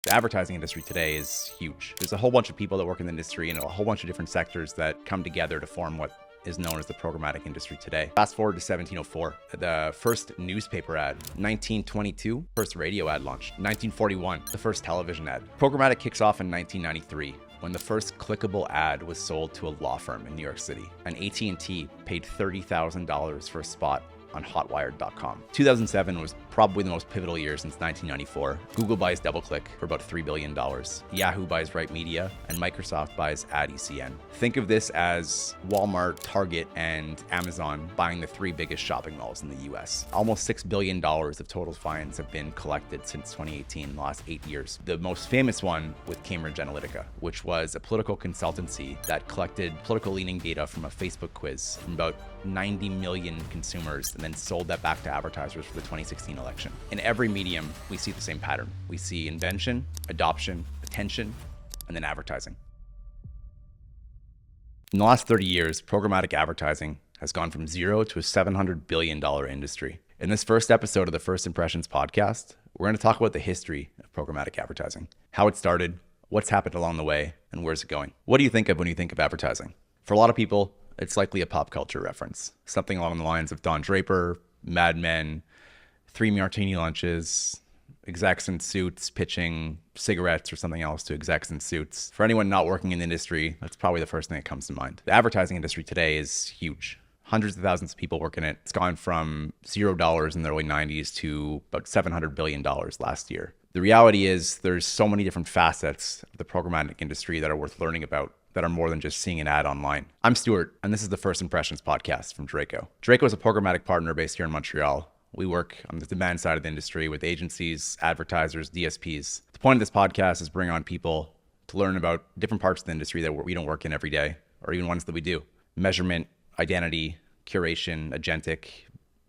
The advertising industry today is huge. There's a whole bunch of people that work in the industry and a whole bunch of different sectors that come together to form what is known as the programmatic industry today. Fast forward to 1704, the first newspaper ad. 1922, first radio ad launched. 1941, the first television ad. Programmatic kicks off in 1993 when the first clickable ad was sold to a law firm in New York City. And AT&T paid $30,000 for a spot on hotwired.com. 2007 was probably the most pivotal year since 1994. Google buys DoubleClick for about $3 billion. Yahoo buys Right Media, and Microsoft buys AdECN. Think of this as Walmart, Target, and Amazon buying the three biggest shopping malls in the US. Almost $6 billion of total fines have been collected since 2018 in the last 8 years. The most famous one with Cambridge Analytica, which was a political consultancy that collected political leaning data from a Facebook quiz from about 90 million consumers and then sold that back to advertisers for the 2016 election. In every medium, we see the same pattern. We see invention, adoption, attention, and then advertising. In the last 30 years, programmatic advertising has gone from zero to a $700 billion industry. In this first episode of the First Impressions podcast, we're going to talk about the history of programmatic advertising, how it started, what's happened along the way, and where's it going. What do you think of when you think of advertising? For a lot of people, it's likely a pop culture reference, something along the lines of Don Draper, Mad Men, 3 martini lunches, execs in suits pitching cigarettes or something else to execs in suits. For anyone not working in the industry, that's probably the first thing that comes to mind. The advertising industry today is huge. Hundreds of thousands of people work in it. It's gone from $0 in the early 90s to about $700 billion last year. The reality is there's so many different facets of the programmatic industry that are worth learning about, that are more than just seeing an ad online. I'm Stewart, and this is the First Impressions podcast from Drako. Drako is a programmatic partner based here in Montreal. We work on the demand side of the industry with agencies, advertisers, DSPs. The point of this podcast is bring on people to learn about different parts of the industry that we don't work in every day, or even ones that we do. Measurement, identity, curation, agentic,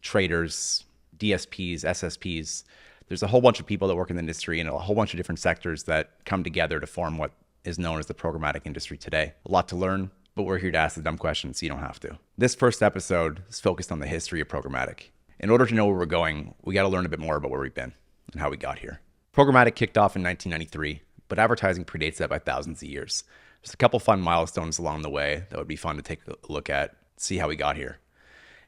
traders, DSPs, SSPs. There's a whole bunch of people that work in the industry and a whole bunch of different sectors that come together to form what is known as the programmatic industry today. A lot to learn, but we're here to ask the dumb questions so you don't have to. This first episode is focused on the history of programmatic. In order to know where we're going, we got to learn a bit more about where we've been and how we got here. Programmatic kicked off in 1993, but advertising predates that by thousands of years. There's a couple fun milestones along the way that would be fun to take a look at, see how we got here.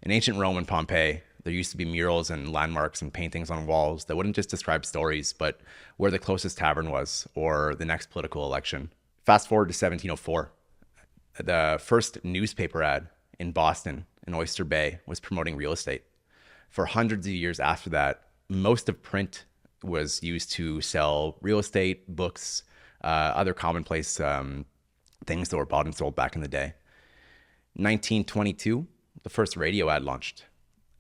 In ancient Rome and Pompeii, there used to be murals and landmarks and paintings on walls that wouldn't just describe stories, but where the closest tavern was or the next political election. Fast forward to 1704. The first newspaper ad in Boston, in Oyster Bay, was promoting real estate. For hundreds of years after that, most of print was used to sell real estate, books, other commonplace things that were bought and sold back in the day. 1922, the first radio ad launched.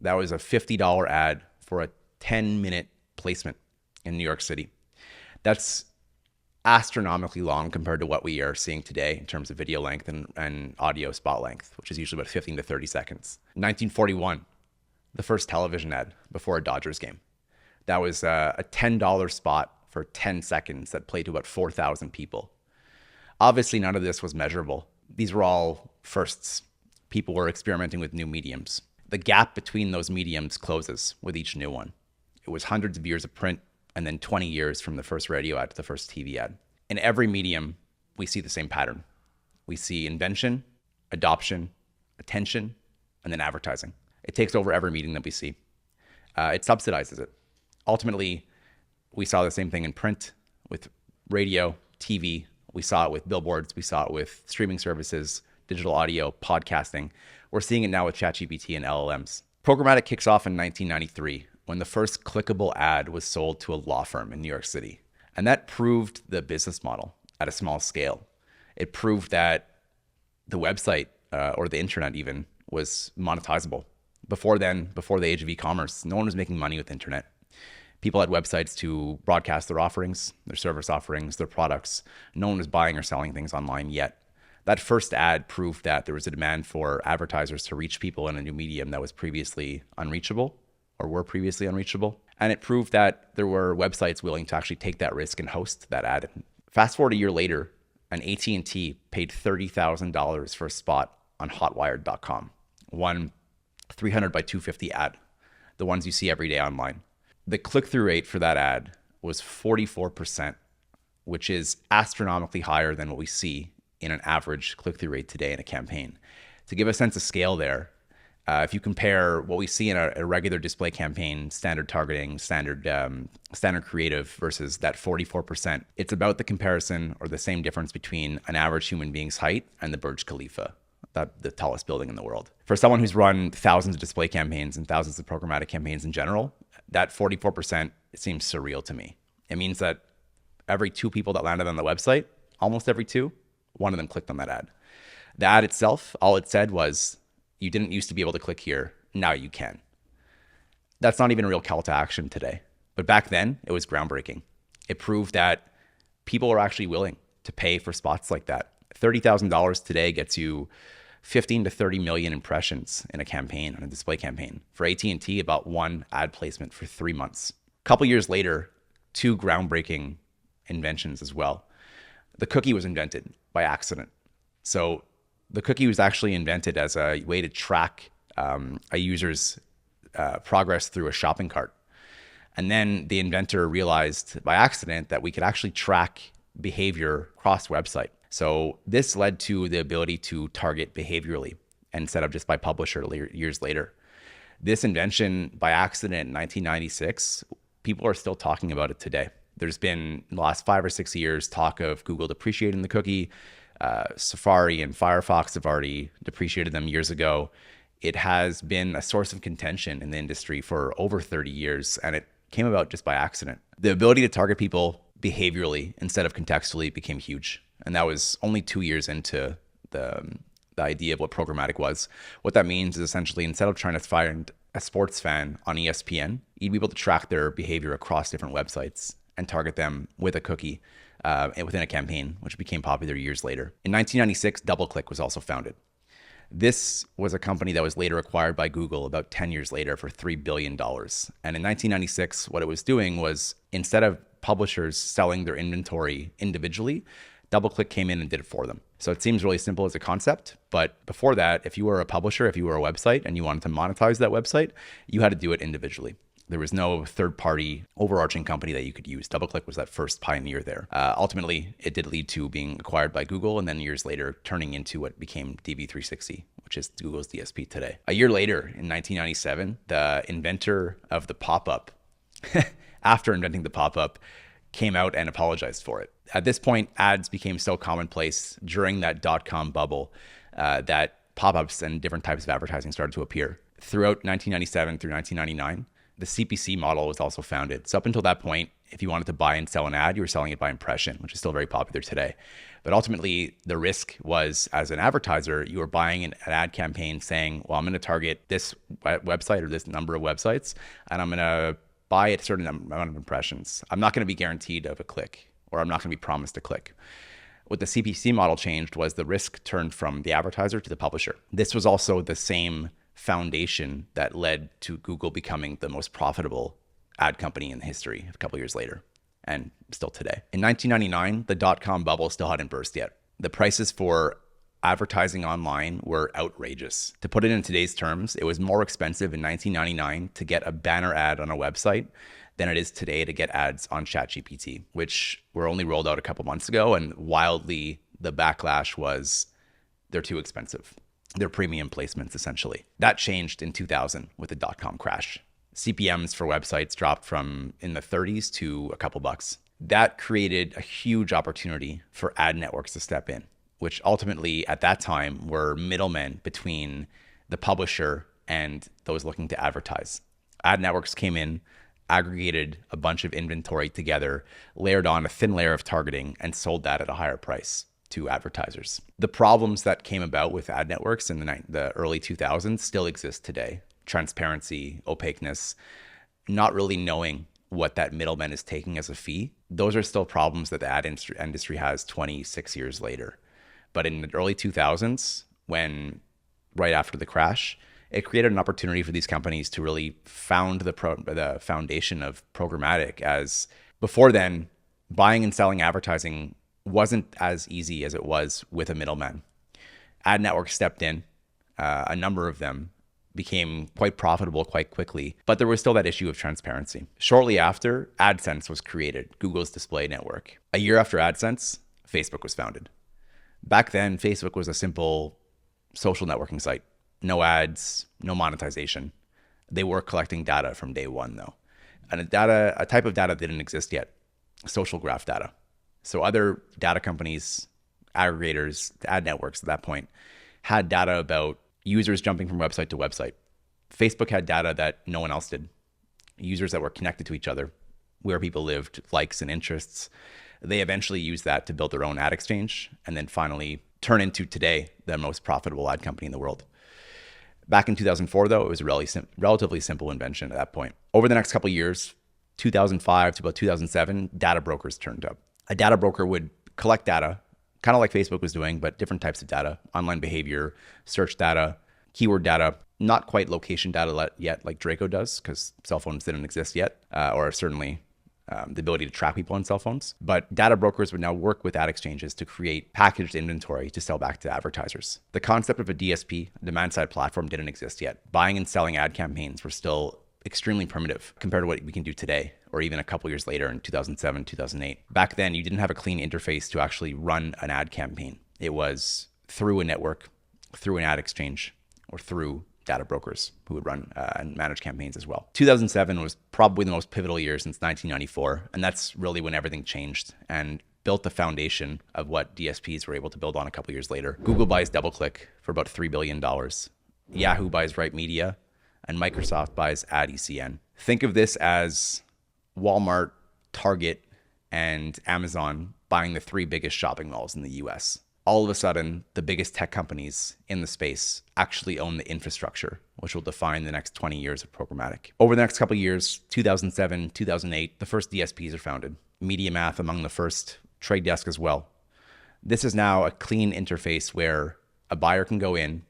That was a $50 ad for a 10-minute placement in New York City. That's astronomically long compared to what we are seeing today in terms of video length and audio spot length, which is usually about 15 to 30 seconds. 1941, the first television ad before a Dodgers game. That was a $10 spot for 10 seconds that played to about 4,000 people. Obviously, none of this was measurable. These were all firsts. People were experimenting with new mediums. The gap between those mediums closes with each new one. It was hundreds of years of print and then 20 years from the first radio ad to the first TV ad. In every medium, we see the same pattern. We see invention, adoption, attention, and then advertising. It takes over every medium that we see. It subsidizes it. Ultimately, we saw the same thing in print with radio, TV. We saw it with billboards. We saw it with streaming services, digital audio, podcasting. We're seeing it now with ChatGPT and LLMs. Programmatic kicks off in 1993 when the first clickable ad was sold to a law firm in New York City. And that proved the business model at a small scale. It proved that the website or the internet even was monetizable. Before then, before the age of e-commerce, no one was making money with the internet. People had websites to broadcast their offerings, their service offerings, their products. No one was buying or selling things online yet. That first ad proved that there was a demand for advertisers to reach people in a new medium that was previously unreachable or were previously unreachable. And it proved that there were websites willing to actually take that risk and host that ad. Fast forward a year later, and AT&T paid $30,000 for a spot on hotwired.com. One 300 by 250 ad, the ones you see every day online. The click-through rate for that ad was 44%, which is astronomically higher than what we see in an average click-through rate today in a campaign. To give a sense of scale there, if you compare what we see in a regular display campaign, standard targeting, standard creative versus that 44%, it's about the comparison or the same difference between an average human being's height and the Burj Khalifa, the tallest building in the world. For someone who's run thousands of display campaigns and thousands of programmatic campaigns in general, that 44% seems surreal to me. It means that every 2 people that landed on the website, almost every 2, one of them clicked on that ad. The ad itself, all it said was, you didn't used to be able to click here, now you can. That's not even a real call to action today. But back then, it was groundbreaking. It proved that people are actually willing to pay for spots like that. $30,000 today gets you 15 to 30 million impressions in a campaign, on a display campaign. For AT&T, about 1 ad placement for 3 months. A couple years later, 2 groundbreaking inventions as well. The cookie was invented by accident. So the cookie was actually invented as a way to track a user's progress through a shopping cart. And then the inventor realized by accident that we could actually track behavior across the website. So this led to the ability to target behaviorally instead of just by publisher years later. This invention by accident in 1996, people are still talking about it today. There's been, in the last 5 or 6 years, talk of Google depreciating the cookie. Safari and Firefox have already depreciated them years ago. It has been a source of contention in the industry for over 30 years, and it came about just by accident. The ability to target people behaviorally instead of contextually became huge. And that was only 2 years into the idea of what programmatic was. What that means is essentially, instead of trying to find a sports fan on ESPN, you'd be able to track their behavior across different websites and target them with a cookie within a campaign, which became popular years later. In 1996, DoubleClick was also founded. This was a company that was later acquired by Google about 10 years later for $3 billion. And in 1996, what it was doing was, instead of publishers selling their inventory individually, DoubleClick came in and did it for them. So it seems really simple as a concept, but before that, if you were a publisher, if you were a website and you wanted to monetize that website, you had to do it individually. There was no third-party overarching company that you could use. DoubleClick was that first pioneer there. Ultimately, it did lead to being acquired by Google, and then years later, turning into what became DV360, which is Google's DSP today. A year later, in 1997, the inventor of the pop-up, after inventing the pop-up, came out and apologized for it. At this point, ads became so commonplace during that dot-com bubble that pop-ups and different types of advertising started to appear. Throughout 1997 through 1999, the CPC model was also founded. So up until that point, if you wanted to buy and sell an ad, you were selling it by impression, which is still very popular today. But ultimately, the risk was, as an advertiser, you were buying an ad campaign saying, well, I'm going to target this website or this number of websites, and I'm going to buy a certain amount of impressions. I'm not going to be guaranteed of a click, or I'm not going to be promised a click. What the CPC model changed was the risk turned from the advertiser to the publisher. This was also the same foundation that led to Google becoming the most profitable ad company in history a couple years later, and still today. In 1999, the dot-com bubble still hadn't burst yet. The prices for advertising online were outrageous. To put it in today's terms, it was more expensive in 1999 to get a banner ad on a website than it is today to get ads on ChatGPT, which were only rolled out a couple months ago, and wildly the backlash was they're too expensive. They're premium placements, essentially. That changed in 2000 with the dot-com crash. CPMs for websites dropped from in the 30s to a couple bucks. That created a huge opportunity for ad networks to step in, which ultimately at that time were middlemen between the publisher and those looking to advertise. Ad networks came in, aggregated a bunch of inventory together, layered on a thin layer of targeting, and sold that at a higher price to advertisers. The problems that came about with ad networks in the early 2000s still exist today. Transparency, opaqueness, not really knowing what that middleman is taking as a fee. Those are still problems that the ad industry has 26 years later. But in the early 2000s, when right after the crash, it created an opportunity for these companies to really found the foundation of programmatic. As before then, buying and selling advertising wasn't as easy as it was with a middleman. Ad networks stepped in, a number of them, became quite profitable quite quickly, but there was still that issue of transparency. Shortly after, AdSense was created, Google's display network. A year after AdSense, Facebook was founded. Back then, Facebook was a simple social networking site. No ads, no monetization. They were collecting data from day one, though. And a type of data didn't exist yet, social graph data. So other data companies, aggregators, ad networks at that point, had data about users jumping from website to website. Facebook had data that no one else did. Users that were connected to each other, where people lived, likes and interests. They eventually used that to build their own ad exchange and then finally turn into today the most profitable ad company in the world. Back in 2004, though, it was a relatively simple invention at that point. Over the next couple of years, 2005 to about 2007, data brokers turned up. A data broker would collect data, kind of like Facebook was doing, but different types of data, online behavior, search data, keyword data, not quite location data yet like Drako does because cell phones didn't exist yet, or certainly the ability to track people on cell phones. But data brokers would now work with ad exchanges to create packaged inventory to sell back to advertisers. The concept of a DSP, demand-side platform, didn't exist yet. Buying and selling ad campaigns were still extremely primitive compared to what we can do today, or even a couple years later in 2007, 2008. Back then, you didn't have a clean interface to actually run an ad campaign. It was through a network, through an ad exchange, or through data brokers who would run and manage campaigns as well. 2007 was probably the most pivotal year since 1994, and that's really when everything changed and built the foundation of what DSPs were able to build on a couple years later. Google buys DoubleClick for about $3 billion. Yahoo buys Right Media, and Microsoft buys AdECN. Think of this as Walmart, Target, and Amazon buying the three biggest shopping malls in the US. All of a sudden, the biggest tech companies in the space actually own the infrastructure, which will define the next 20 years of programmatic. Over the next couple of years, 2007, 2008, the first DSPs are founded. MediaMath among the first, Trade Desk as well. This is now a clean interface where a buyer can go in,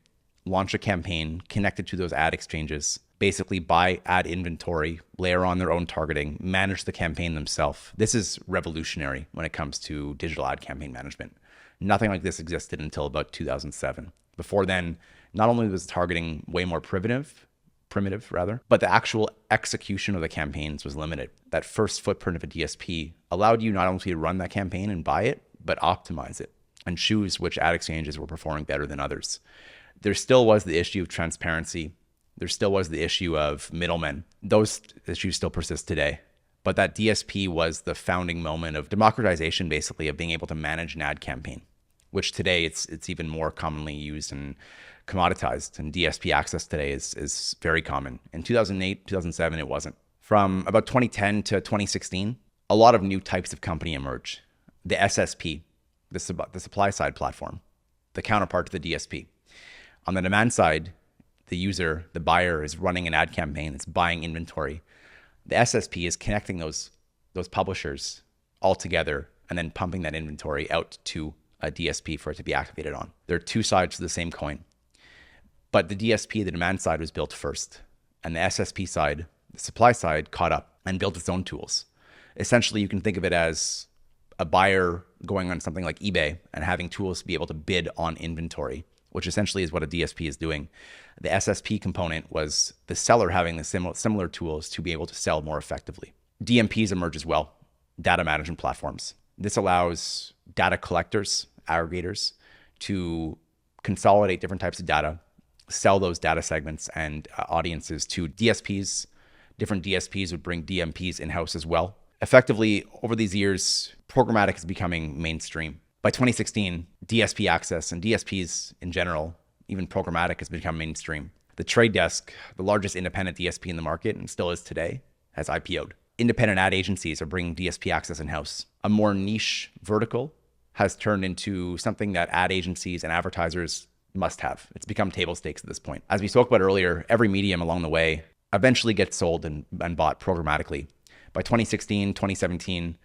launch a campaign connected to those ad exchanges, basically buy ad inventory, layer on their own targeting, manage the campaign themselves. This is revolutionary when it comes to digital ad campaign management. Nothing like this existed until about 2007. Before then, not only was targeting way more primitive, but the actual execution of the campaigns was limited. That first footprint of a DSP allowed you not only to run that campaign and buy it, but optimize it and choose which ad exchanges were performing better than others. There still was the issue of transparency. There still was the issue of middlemen. Those issues still persist today. But that DSP was the founding moment of democratization, basically, of being able to manage an ad campaign, which today it's even more commonly used and commoditized. And DSP access today is very common. In 2008, 2007, it wasn't. From about 2010 to 2016, a lot of new types of company emerged. The SSP, the supply side platform, the counterpart to the DSP. On the demand side, the user, the buyer, is running an ad campaign, it's buying inventory. The SSP is connecting those publishers all together and then pumping that inventory out to a DSP for it to be activated on. There are two sides to the same coin. But the DSP, the demand side, was built first. And the SSP side, the supply side, caught up and built its own tools. Essentially, you can think of it as a buyer going on something like eBay and having tools to be able to bid on inventory, which essentially is what a DSP is doing. The SSP component was the seller having the similar tools to be able to sell more effectively. DMPs emerge as well, data management platforms. This allows data collectors, aggregators, to consolidate different types of data, sell those data segments and audiences to DSPs. Different DSPs would bring DMPs in-house as well. Effectively, over these years, programmatic is becoming mainstream. By 2016, DSP access and DSPs in general, even programmatic, has become mainstream. The Trade Desk, the largest independent DSP in the market and still is today, has IPO'd. Independent ad agencies are bringing DSP access in-house. A more niche vertical has turned into something that ad agencies and advertisers must have. It's become table stakes at this point. As we spoke about earlier, every medium along the way eventually gets sold and bought programmatically. By 2016, 2017,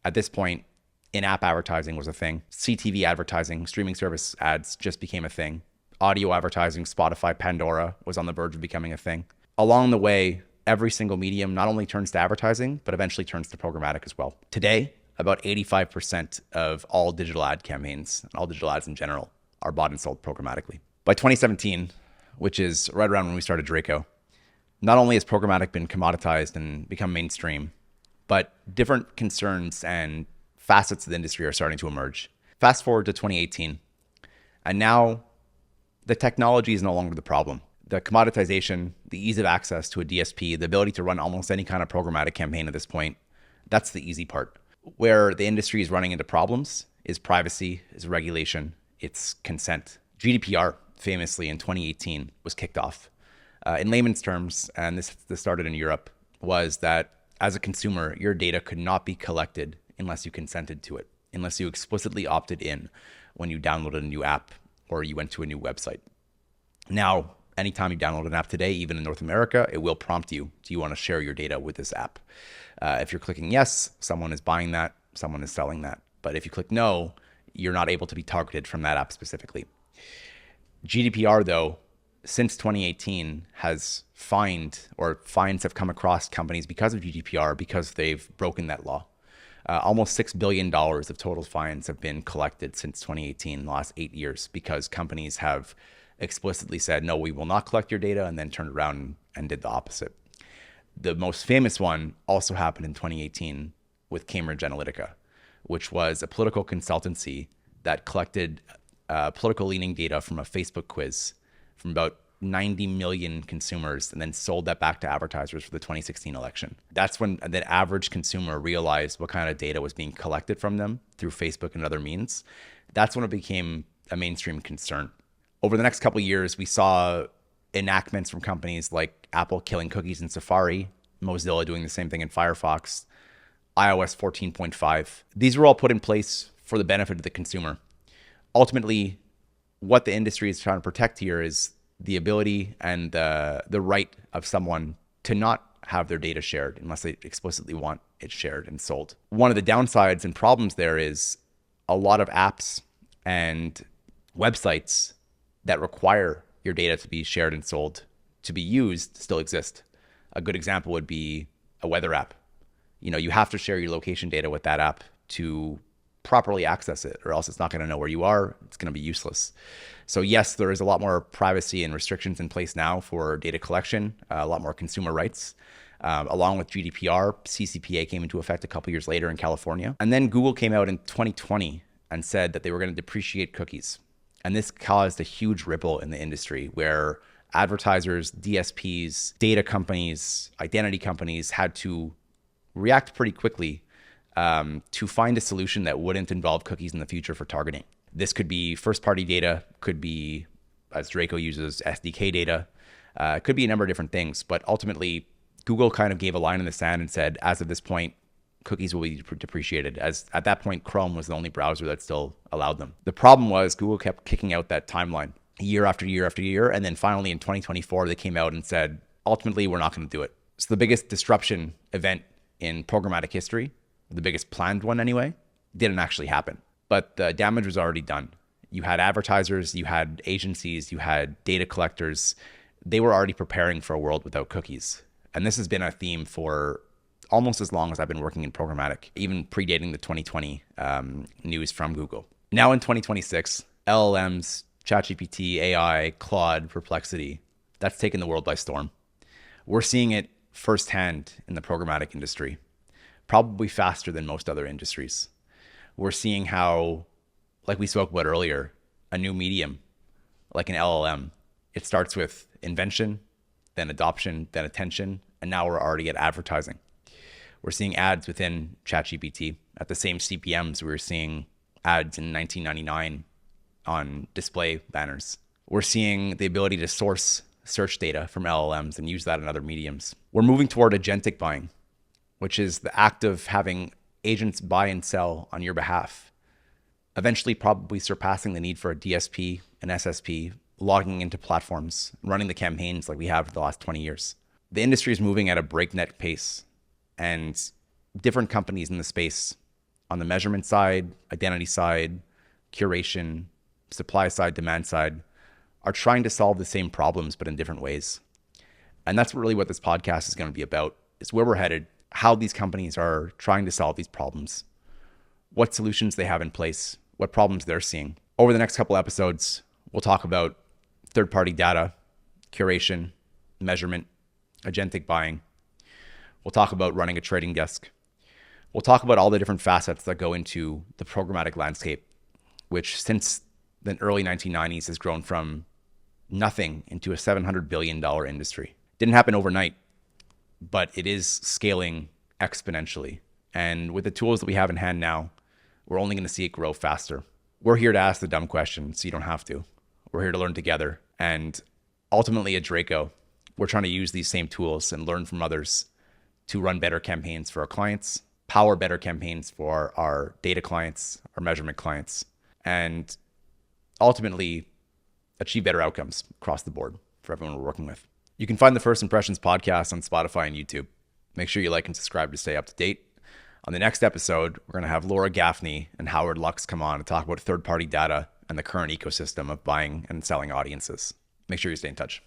at this point, in-app advertising was a thing. CTV advertising, streaming service ads just became a thing. Audio advertising, Spotify, Pandora was on the verge of becoming a thing. Along the way, every single medium not only turns to advertising, but eventually turns to programmatic as well. Today, about 85% of all digital ad campaigns, and all digital ads in general, are bought and sold programmatically. By 2017, which is right around when we started Drako. Not only has programmatic been commoditized and become mainstream, but different concerns and facets of the industry are starting to emerge. Fast forward to 2018, and now the technology is no longer the problem. The commoditization, the ease of access to a DSP, the ability to run almost any kind of programmatic campaign at this point, that's the easy part. Where the industry is running into problems is privacy, is regulation, it's consent. GDPR, famously in 2018, was kicked off. In layman's terms, and this started in Europe, was that as a consumer, your data could not be collected unless you consented to it, unless you explicitly opted in when you downloaded a new app or you went to a new website. Now, anytime you download an app today, even in North America, it will prompt you, do you want to share your data with this app? If you're clicking yes, someone is buying that, someone is selling that. But if you click no, you're not able to be targeted from that app specifically. GDPR, though, since 2018 has fines have come across companies because of GDPR because they've broken that law. Almost $6 billion of total fines have been collected since 2018, in the last 8 years, because companies have explicitly said, no, we will not collect your data, and then turned around and did the opposite. The most famous one also happened in 2018 with Cambridge Analytica, which was a political consultancy that collected political leaning data from a Facebook quiz from about 90 million consumers and then sold that back to advertisers for the 2016 election. That's when the average consumer realized what kind of data was being collected from them through Facebook and other means. That's when it became a mainstream concern. Over the next couple of years, we saw enactments from companies like Apple killing cookies in Safari, Mozilla doing the same thing in Firefox, iOS 14.5. These were all put in place for the benefit of the consumer. Ultimately, what the industry is trying to protect here is the ability and the right of someone to not have their data shared unless they explicitly want it shared and sold. One of the downsides and problems there is a lot of apps and websites that require your data to be shared and sold to be used still exist. A good example would be a weather app. You have to share your location data with that app to properly access it, or else it's not going to know where you are. It's going to be useless. So yes, there is a lot more privacy and restrictions in place now for data collection, a lot more consumer rights. Along with GDPR, CCPA came into effect a couple years later in California. And then Google came out in 2020 and said that they were going to depreciate cookies. And this caused a huge ripple in the industry where advertisers, DSPs, data companies, identity companies had to react pretty quickly to find a solution that wouldn't involve cookies in the future for targeting. This could be first-party data, could be, as Drako uses, SDK data. It could be a number of different things, but ultimately, Google kind of gave a line in the sand and said, as of this point, cookies will be depreciated, as at that point, Chrome was the only browser that still allowed them. The problem was Google kept kicking out that timeline year after year after year, and then finally in 2024, they came out and said, ultimately, we're not going to do it. So the biggest disruption event in programmatic history, the biggest planned one anyway, didn't actually happen. But the damage was already done. You had advertisers, you had agencies, you had data collectors. They were already preparing for a world without cookies. And this has been a theme for almost as long as I've been working in programmatic, even predating the 2020 news from Google. Now in 2026, LLMs, ChatGPT, AI, Claude, Perplexity, that's taken the world by storm. We're seeing it firsthand in the programmatic industry, probably faster than most other industries. We're seeing how, like we spoke about earlier, a new medium, like an LLM, it starts with invention, then adoption, then attention, and now we're already at advertising. We're seeing ads within ChatGPT at the same CPMs we were seeing ads in 1999 on display banners. We're seeing the ability to source search data from LLMs and use that in other mediums. We're moving toward agentic buying, which is the act of having agents buy and sell on your behalf, eventually probably surpassing the need for a DSP, an SSP, logging into platforms, running the campaigns like we have for the last 20 years. The industry is moving at a breakneck pace, and different companies in the space on the measurement side, identity side, curation, supply side, demand side, are trying to solve the same problems, but in different ways. And that's really what this podcast is going to be about, is where we're headed, how these companies are trying to solve these problems, what solutions they have in place, what problems they're seeing. Over the next couple episodes, we'll talk about third-party data, curation, measurement, agentic buying. We'll talk about running a trading desk. We'll talk about all the different facets that go into the programmatic landscape, which since the early 1990s has grown from nothing into a $700 billion industry. Didn't happen overnight, but it is scaling exponentially. And with the tools that we have in hand now, we're only going to see it grow faster. We're here to ask the dumb questions, so you don't have to. We're here to learn together. And ultimately at Drako, we're trying to use these same tools and learn from others to run better campaigns for our clients, power better campaigns for our data clients, our measurement clients, and ultimately achieve better outcomes across the board for everyone we're working with. You can find the First Impressions podcast on Spotify and YouTube. Make sure you like and subscribe to stay up to date. On the next episode, we're going to have Laura Gaffney and Howard Lux come on to talk about third-party data and the current ecosystem of buying and selling audiences. Make sure you stay in touch.